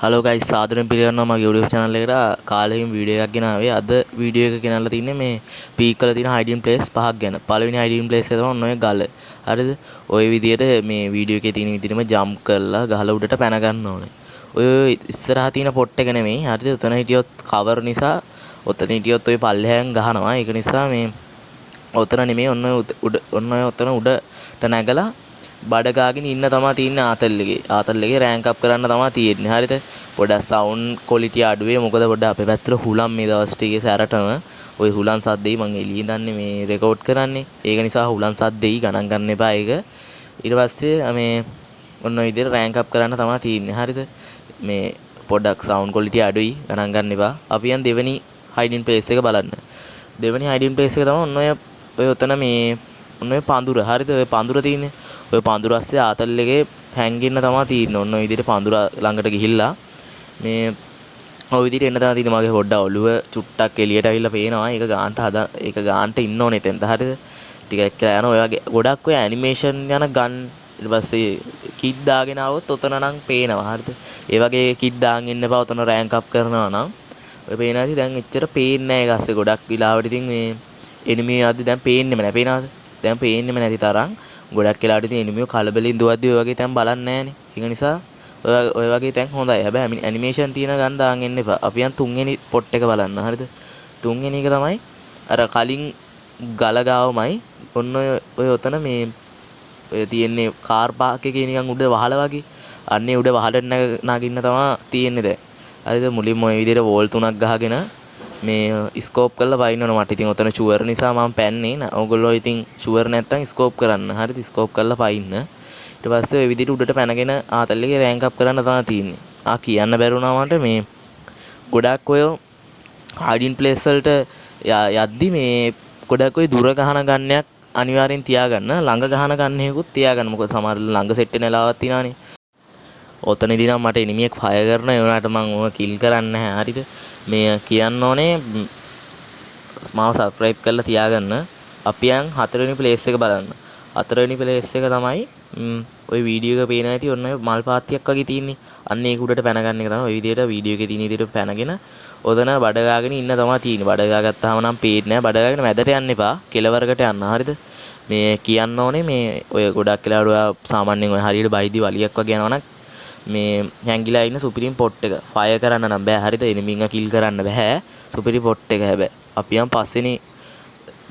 Hello guys සාදරයෙන් පිළිගන්නවා මගේ YouTube channel එකට කාලෙකින් වීඩියෝ එකක් ගෙනාවේ. අද වීඩියෝ එක ගෙනල්ලා තින්නේ මේ පීක් කරලා තියෙන hiding place පහක් ගැන. පළවෙනි hiding place එක තමයි ඔන්න ඔය ගල. හරිද? ওই විදියට මේ වීඩියෝ එකේ තියෙන විදිහටම jump කරලා ගහලා උඩට පැන ගන්න ඕනේ. ඔය ඉස්සරහා තියෙන පොට් එක නෙමෙයි. හරිද? උතන හිටියොත් cover නිසා උතන හිටියොත් ඔය පල්ලෙහාන් ගහනවා. ඒක නිසා මේ උතන නෙමෙයි ඔන්න ඔය උතන උඩට නැගලා බඩ ගාගෙන ඉන්න තමයි තියෙන්නේ ආතල් එකේ රෑන්ක් අප් කරන්න තමයි තියෙන්නේ. හරිද? පොඩක් සවුන්ඩ් ක්වොලිටි අඩුවේ. මොකද පොඩ්ඩක් අපේ පැත්තට හුලම් මේ දවස් ටිකේ සැරටම ওই හුලම් සද්දෙයි මම එළියෙන් දන්නේ මේ රෙකෝඩ් කරන්නේ. ඒක නිසා හුලම් සද්දෙයි ගණන් ගන්න එපා ඒක. ඊට පස්සේ මේ ඔන්න ඔය විදිහට රෑන්ක් අප් කරන්න තමයි තියෙන්නේ. හරිද? මේ පොඩක් සවුන්ඩ් ක්වොලිටි අඩුයි ගණන් ගන්න එපා. අපි යන් දෙවෙනි හයිඩින් ප්ලේස් එක බලන්න. දෙවෙනි හයිඩින් ප්ලේස් එක තමයි ඔන්න ඔය උතන මේ ඔන්න ඔය පඳුර. හරිද? ඔය පඳුර තියෙන්නේ. ඔය පඳුර ඇස්සේ ආතල් එකේ හැංගෙන්න තමයි තියෙන්නේ. ඔන්න ඔය විදිහට පඳුර ළඟට ගිහිල්ලා මේ ඔය විදිහට එන්න තමයි තියෙන්නේ. මගේ පොඩ්ඩක් ඔළුව චුට්ටක් එළියට අවිල්ලා පේනවා. ඒක ගානට ඉන්න ඕනේ එතෙන්ට. හරිද? ටිකක් කියලා යනවා. ඔය වගේ ගොඩක් ඔය ඇනිමේෂන් යන ගන් ඊට පස්සේ කිඩ් දාගෙන આવොත් ඔතන නම් පේනවා. හරිද? ඒ වගේ කිඩ් දාගෙන ඉන්න බව ඔතන රෑන්ක් අප් කරනවා නම් ඔය පේනවා ඉතින් දැන් එච්චර පේන්නේ නැහැ. ඒක ඇස්සේ ගොඩක් විලාවට ඉතින් මේ එනිමි ආදි දැන් පේන්නෙම නැහැ. පේනවද? දැන් පේන්නෙම නැති තරම් ගොඩක් වෙලාවට ඉතින් එනිමියෝ කලබලින් දුවද්දි ඔය වගේ තැන් බලන්නේ නැහනේ. ඒක නිසා ඔය වගේ තැන් හොඳයි. හැබැයි ඇනිමේෂන් තියෙන ගන්න දාන්න එන්න එපා. අපි යන් තුන්වෙනි පොට් එක බලන්න. හරිද? තුන්වෙනි එක තමයි අර කලින් ගල ගාවමයි ඔන්න ඔය ඔතන මේ ඔය තියෙන්නේ කාර් පාක් එකේ නිකන් උඩ වහල වගේ. අන්නේ උඩ වහලට නගින්න තමයි තියෙන්නේ දැන්. හරිද? මුලින්ම ඔය විදිහට වෝල් 3ක් ගහගෙන මේ ස්කෝප් කරලා පයින්නනවා. මට ඉතින් ඔතන ෂුවර් නිසා මම පැන්නේ. ඕගොල්ලෝ ඉතින් ෂුවර් නැත්තම් ස්කෝප් කරන්න. හරිද? ස්කෝප් කරලා පයින්න. ඊට පස්සේ ඔය විදිහට උඩට පැනගෙන ආතල් එකේ රෑන්ක් අප් කරන්න තමයි තියෙන්නේ. කියන්න බැරුණා මට මේ ගොඩක් ඔය හයිඩින් ප්ලේස් වලට යද්දි මේ ගොඩක් ඔය දුර ගහන ගන්නයක් අනිවාර්යෙන් තියාගන්න. ළඟ ගහන ගන්නේකුත් තියාගන්න. මොකද සමහර ළඟ සෙට් වෙන වෙලාවක් තියෙනවානේ. ඔතනදී නම් මට එනිමියෙක් ෆයර් කරන ඒ වුණාට මම ඕක කිල් කරන්නේ නැහැ. හරිද? මේ කියන්න ඕනේ මාව සබ්ස්ක්‍රයිබ් කරලා තියාගන්න. අපි යන් හතරවෙනි ප්ලේස් එක බලන්න. හතරවෙනි ප්ලේස් එක තමයි ওই වීඩියෝ එක පේනවා ඇති ඔන්න ඔය මල් පාත්තියක් වගේ තියෙන්නේ. අන්න ඒක උඩට පැන ගන්න එක තමයි ওই විදිහට වීඩියෝ එකේ තියෙන විදිහට පැනගෙන ඔතන බඩ ගාගෙන ඉන්න තමයි තියෙන්නේ. බඩ ගාගත්තාම නම් පේන්නේ නැහැ. බඩ ගාගෙන මැදට යන්න එපා. කෙලවරකට යන්න. හරිද? මේ කියන්න ඕනේ මේ ඔය ගොඩක් වෙලාවට ඔයා සාමාන්‍යයෙන් ඔය හරියට බයිදි වලියක් වගේ යනවනම් මේ හැංගිලා ඉන්න සුපිරිම් පොට් එක ෆයර් කරන්න නම් බෑ. හරිද? එනිමින්ව කිල් කරන්න බෑ. සුපිරි පොට් එක හැබැයි. අපි යම් පස්සේනේ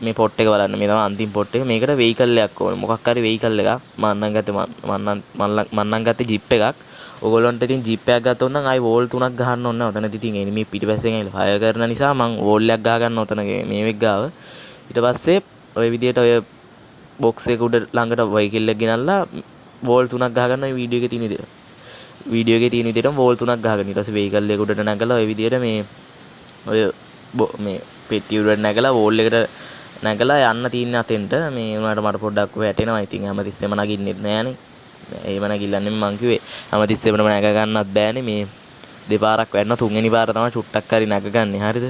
මේ පොට් එක බලන්න. මේ තමයි අන්තිම පොට් එක. මේකට වෙහිකල් එකක් ඕනේ. මොකක් හරි වෙහිකල් එකක්. මම නම් ගත්තේ ජිප් එකක්. ඔයගොල්ලන්ට ඉතින් ජිප් එකක් ගත්තොත් නම් ආයි වෝල් 3ක් ගහන්න ඕනේ නැහැ. ඔතනදී ඉතින් එනිමි පිටිපස්සෙන් ඇවිල්ලා ෆයර් කරන නිසා මම වෝල් එකක් ගහ ගන්න ඔතන මේ වෙක් ගාව. ඊට පස්සේ ඔය විදියට ඔය බොක්ස් එක උඩ ළඟට වෙහිකල් එක ගෙනල්ලා වෝල් 3ක් ගහ ගන්න ඔය වීඩියෝ එකේ තියෙන විදියට. වීඩියෝ එකේ තියෙන විදිහටම වෝල් 3ක් ගහගෙන ඊට පස්සේ වෙහිකල් එක උඩට නැගලා ඔය විදිහට මේ ඔය මේ පෙට්ටිය උඩට නැගලා වෝල් එකට නැගලා යන්න තියෙන අතෙන්ට මේ උනාට මට පොඩ්ඩක් වැටෙනවා. ඉතින් හැමතිස්සෙම නගින්නෙත් නෑනේ. එහෙම නගිල්ලන්නේ මං කිව්වේ. හැමතිස්සෙම නැග ගන්නත් බෑනේ. මේ දෙපාරක් වැටෙනවා. තුන්වෙනි පාර තමයි චුට්ටක් හරි නැගගන්නේ. හරිද?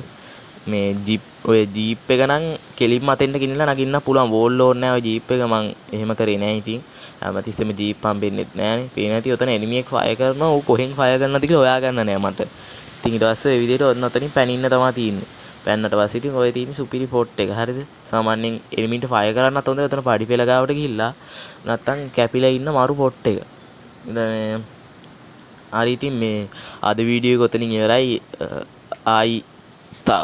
මේ ජීප් එක නම් කෙලින්ම අතෙන්ට ගෙනිලා නගින්න පුළුවන්. වෝල් ඕනේ නෑ ඔය ජීප් එක. මං එහෙම කරේ නෑ ඉතින්. හැමතිස්සෙම ජීප් හම්බෙන්නෙත් නෑනේ. පේන නැති ඔතන එනිමියෙක් ෆයර් කරනවා. ඌ කොහෙන් ෆයර් කරනවද කියලා හොයාගන්න නෑ මට. ඉතින් ඊට පස්සේ ඒ විදිහට ඔතනින් පැනින්න තමයි තියෙන්නේ. පැන්නට පස්සේ ඉතින් ඔය තියෙන සුපිරි පොට් එක. හරිද? සාමාන්‍යයෙන් එනිමින්ට ෆයර් කරන්නත් හොඳයි. ඔතන පඩි පෙළ ගාවට ගිහිල්ලා නැත්තම් කැපිලා ඉන්න මරු පොට් එක. ඉතින් හරි ඉතින් මේ අද වීඩියෝ එක ඔතනින් ඉවරයි. ආයි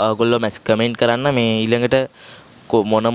ඔයගොල්ලෝ මැස් කමෙන්ට් කරන්න මේ ඊළඟට මොන